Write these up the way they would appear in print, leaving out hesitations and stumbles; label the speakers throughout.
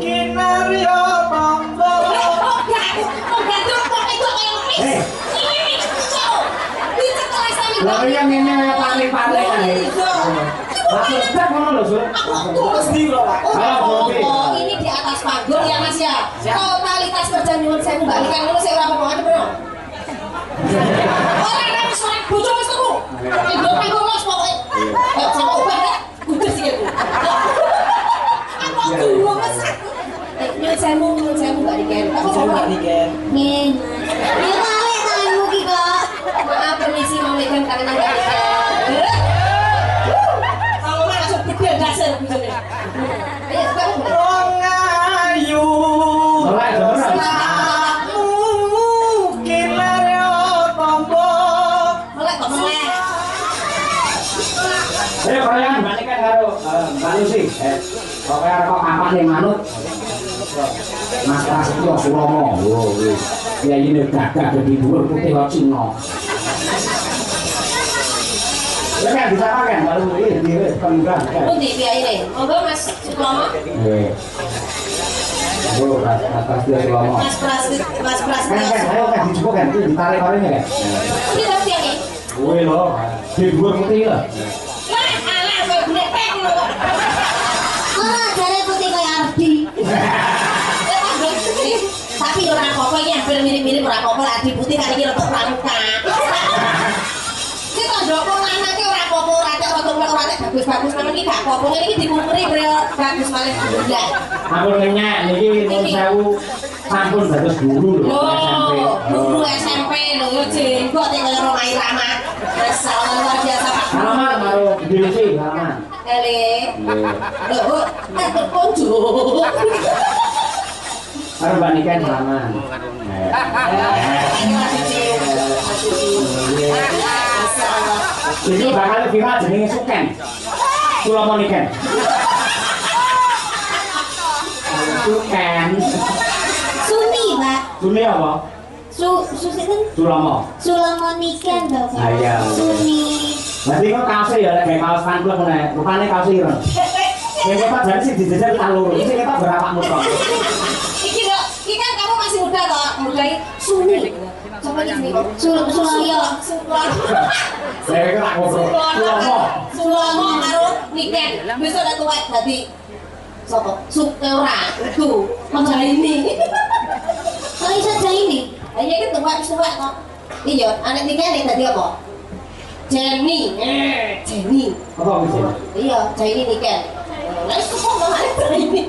Speaker 1: Kinaryo tombo.
Speaker 2: Lah yang ini paling-paling ae. Masuk cek ngono lho, Sur.
Speaker 1: Mesti lho, Pak.
Speaker 3: Ini di atas panggung ya, Mas ya. Totalitas kerja nyuwun sewu balikan ngono sik ora apa-apa bro. Ora ana suara bojo wis turu. Ibu panggung Mas pokoke. Kok sampe obah nek kudu sik aku. Aku dulu Mas. Nyuwun sewu balikan. Apa balikan? Ngen. Ya balik tanganmu ki kok. Maaf permisi mau megang tangan balikan. Dasar bojone.
Speaker 1: Wong ayu. Kinaryo tombo.
Speaker 3: Melek kok melek.
Speaker 2: Kalian balikan karo Mbak Lucy. Pokoke arep kok kapan ning manut. Mas Prasetyo Sulomo. Lho, wis. Ya ini gagah dadi dhuwur putih kok Cina. Ya bisa kan baru ini penggah kan.
Speaker 3: Pundi piyaine? Monggo Mas Sulomo.
Speaker 2: Nggih. Oh, atas dia Sulomo.
Speaker 3: Mas Pras.
Speaker 2: Kan ayo kan dijupuk kan ditarik orangnya kan.
Speaker 3: Pundi ta piyaine?
Speaker 2: Kuwi lho, di dhuwur putih lho.
Speaker 3: Lah, alah kowe glepek lho. Ora jare putih koyo Ardi. Tapi ora apa-apa iki hampir mirip-mirip ora apa-apa Ardi putih kan iki rada pramuka. Kita ndoko lanang ki ora apa-apa, ora tek bagus-bagus nang iki gak apa-apa. Ngene iki dikumpuli brio bagus malih alhamdulillah.
Speaker 2: Ampun ngenyek niki nuwun sewu sampun dados guru lho SMP.
Speaker 3: Guru SMP lho yo jenggot ning kaya Roma Irama. Masyaallah luar biasa Pak.
Speaker 2: Alamat karo Desi alamat.
Speaker 3: Ele. Lho, kok konco.
Speaker 2: Karo Mbak Niken alamat. Jadi bakal viral jenenge Suken. Sulomo Niken. Suken.
Speaker 4: Suni, Pak.
Speaker 2: Suni apa?
Speaker 4: Sinten?
Speaker 2: Sulomo.
Speaker 4: Sulomo Niken to, Pak.
Speaker 2: Iya.
Speaker 4: Suni.
Speaker 2: Berarti kok kaosnya ya lek kaos fan club ngene. Rupane kaos ira. Nek kok jane sing dijajal tak loro. Iki kita berapa mutok.
Speaker 3: Iki kan kamu masih muda toh, muda Suni. Coba ini Suloyo.
Speaker 2: Saya kira ngobrol.
Speaker 3: Sulomo karo Niken. Besok nek tuwek dadi sapa? Sukera itu Jaini.
Speaker 4: Kok iso Jaini?
Speaker 3: Lah iki tuwek kok. Iya, anak Niken dadi apa? Jenny. Jenny.
Speaker 2: Apa wis?
Speaker 3: Iya, Jaini Niken. Lah kok ngomongane Jaini.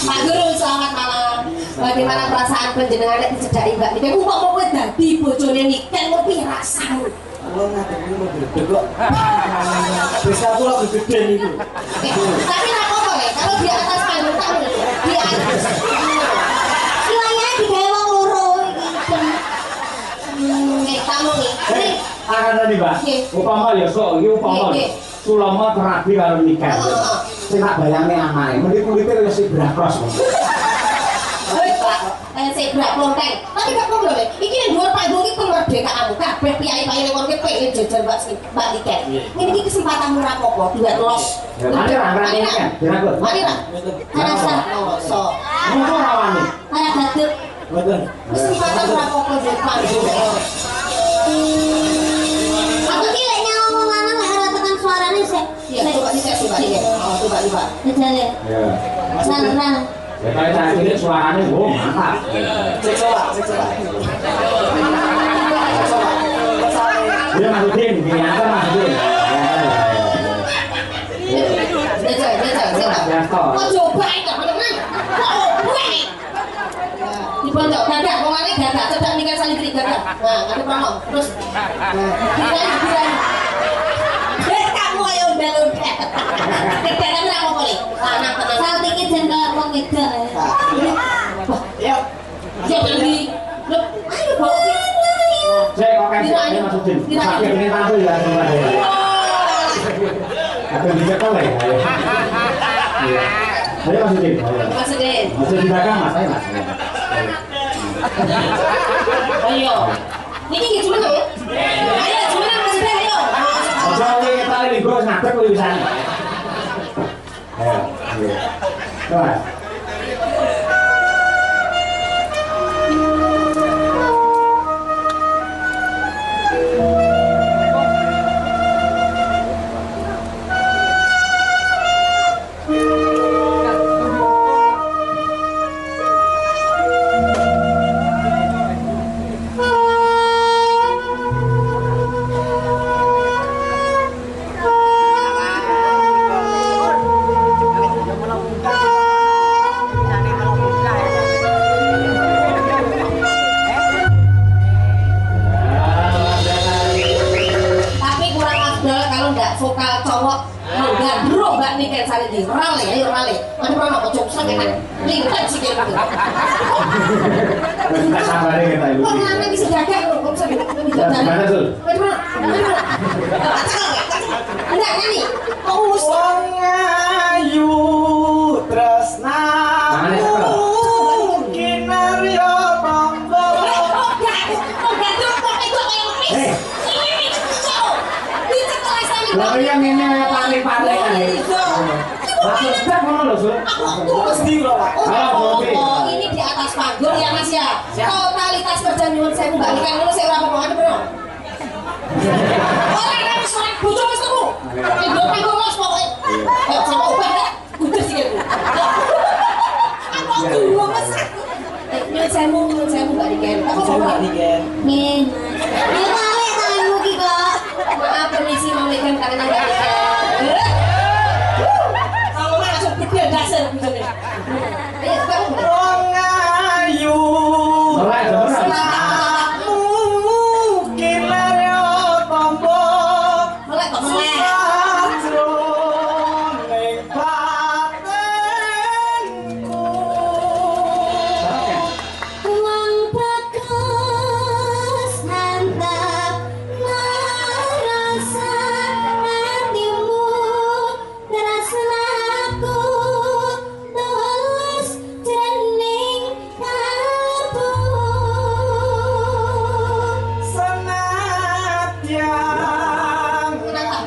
Speaker 3: Pak Guru, selamat malam. Bagaimana perasaan panjenengan nek dicedhaki Mbak Niken? Umpama kowe dadi bojone Niken, kowe piye rasamu?
Speaker 1: Kalau ngadepin mau gede kok. Bisa pula gede niku.
Speaker 3: Tapi nggak apa-apa ya, kalau di atas panggung tak boleh. Di atas.
Speaker 4: Silanya digawe wong loro iki.
Speaker 3: Nih, kamu nih. Ini
Speaker 2: Akan tadi Mbak. Upama ya kok iki upama. Sulomo terapi karo Niken. Sing tak bayangne amae, mendhi kulite kaya si brakros.
Speaker 3: Sebrak klonteng. Tapi gak apa-apa lho. Iki ning dhuwur panggung iki kemerdekaanmu. Kabeh piyai-piyai ning kono ki pengen jajan Mbak Niken. Ngene iki kesempatanmu ora apa-apa, duwe los.
Speaker 2: Ya mari ra Niken, dirangkut.
Speaker 3: Mari ra.
Speaker 4: Rasa.
Speaker 3: So.
Speaker 2: Ngono ora wani.
Speaker 4: Ora batuk.
Speaker 1: Betul.
Speaker 3: Kesempatan ora apa-apa duwe panggung.
Speaker 4: Aku ki lek ngomong lanang lek ora tekan suarane sik.
Speaker 3: Ya, coba dicek coba iki. Oh, coba.
Speaker 4: Jajale.
Speaker 2: Ya.
Speaker 4: Nang.
Speaker 2: Ya kayak saya ini suaranya mantap.
Speaker 1: Cek coba.
Speaker 2: Dia masukin, gini apa masukin?
Speaker 3: Kok coba itu teman-teman? Di pondok dadak, ngomongnya dadak, cedak nikah saling kiri dadak. Nah, ada promo, terus kirain. Kamu ayo udah. Kedatangan apa boleh? Lanang tenang.
Speaker 4: Saltingnya jan kaya wong wedok.
Speaker 1: Yuk.
Speaker 3: Jangan di. Loh, ayo bawa
Speaker 2: Saya kok kan saya masukin. Sakit ini tahu ya semua deh. Apa bisa kau ya? Saya masukin.
Speaker 3: Masukin.
Speaker 2: Masuk di belakang mas, saya mas.
Speaker 3: Ayo. Ini gimana ya? Ayo, gimana maksudnya ayo?
Speaker 2: Ojo kita ini bro, ngadep lu bisa. Ayo. Wah.
Speaker 3: Tapi kurang afdol kalau nggak vokal cowok gandrung mbak nih kayak saya di rale, ayo rale. Mana mana kok cok sakit lingkat sih kayak gitu.
Speaker 2: Kita sabarnya kita ibu.
Speaker 3: Kok mana bisa jaga kok bisa
Speaker 2: Gimana tuh?
Speaker 3: Enggak nih, kok us.
Speaker 1: Wong ayu tresna kinarya tombo.
Speaker 2: Lah yang ini paling-paling kan. Maksud tak ngono lho, Sur.
Speaker 1: Mesti lho, Pak.
Speaker 3: Oh, ini di atas panggung ya Mas ya. Totalitas perjanjian saya membalikan dulu saya ora apa-apa bro. Orang kan suara bocor wis temu. Panggung Mas pokoke. Kayak sama ubah nek kudu sih aku. Aku dulu Mas. Nyun saya mbak Diken. Apa
Speaker 1: Coba Niken.
Speaker 3: Min.
Speaker 4: Ya kali tanganmu ki kok.
Speaker 3: Maaf permisi mau Diken karena enggak Diken. Kalau langsung gede dasar bujone. Ayo kamu.
Speaker 1: Wong ayu
Speaker 2: Mulai beneran.
Speaker 1: kinarya tombo.
Speaker 3: Mulai kok mulai.
Speaker 1: Sajroning batenku.
Speaker 4: Uang bagus mantap merasa hatimu tresnaku tulus dening kalbu.
Speaker 1: Senadyan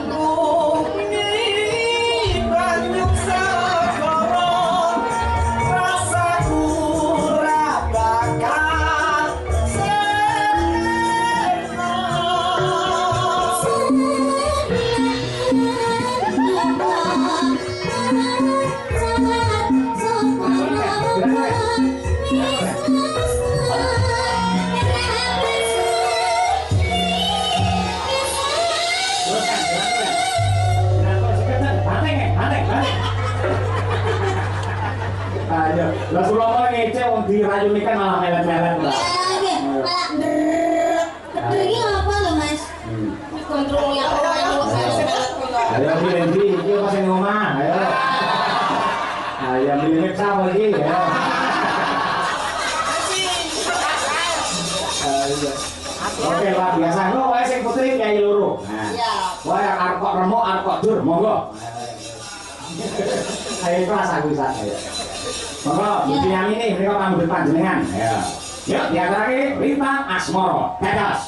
Speaker 1: bumi banyu segara, rasaku ra bakal
Speaker 2: Ayo, lah kula mau ngece wong dirayuni kan malah melet-melet lah.
Speaker 4: Ini apa loh Mas?
Speaker 3: Kontrol yang
Speaker 2: Ayo Bilendi, iki masih ngomah, ayo. Ayo milih sama iki, ya. Ayo. Oke, luar biasa. Lo wae sing putih kiai loro. Nah.
Speaker 3: Ya.
Speaker 2: Wae arep kok remuk, arep kok dur, monggo. Ayo kelas aku bisa. Ayo. Monggo, iki yang ini mereka pamit panjenengan. Ya. Yuk, diaturake Rintang Asmoro. Tegas.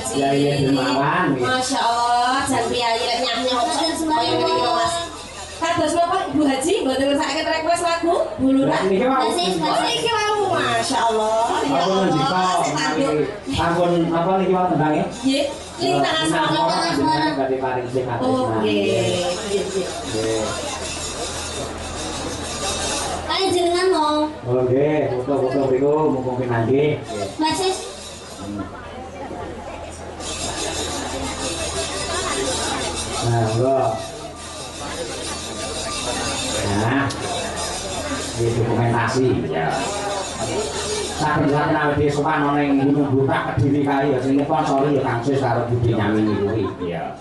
Speaker 3: Haji.
Speaker 2: Ya iya dermawan.
Speaker 3: Masya Allah, jan priayi lek nyah-nyah kok kaya ngene iki lho Mas. Kados napa Ibu Haji mboten ngersakaken request lagu Buluran.
Speaker 2: Niki mau.
Speaker 3: Oh iki mau Masya Allah. Ya
Speaker 2: Apa
Speaker 3: Allah.
Speaker 2: njiko sampun apa niki mau tembangnya?
Speaker 3: Nggih, lintang asmara.
Speaker 2: Badhe paring sing atus.
Speaker 3: Oh nggih. Nggih.
Speaker 4: Kalian jenengan mau.
Speaker 2: Oh nggih, foto-foto mriku mumpung pinanggih.
Speaker 4: Mbak Sis.
Speaker 2: Nah, enggak. Nah, ini dokumentasi ya. Saben-saben awake dhewe sopan ana ing Gunung Butak Kediri kae ya sing sponsori ya Kang Sis karo Budi Nyamini kuwi ya.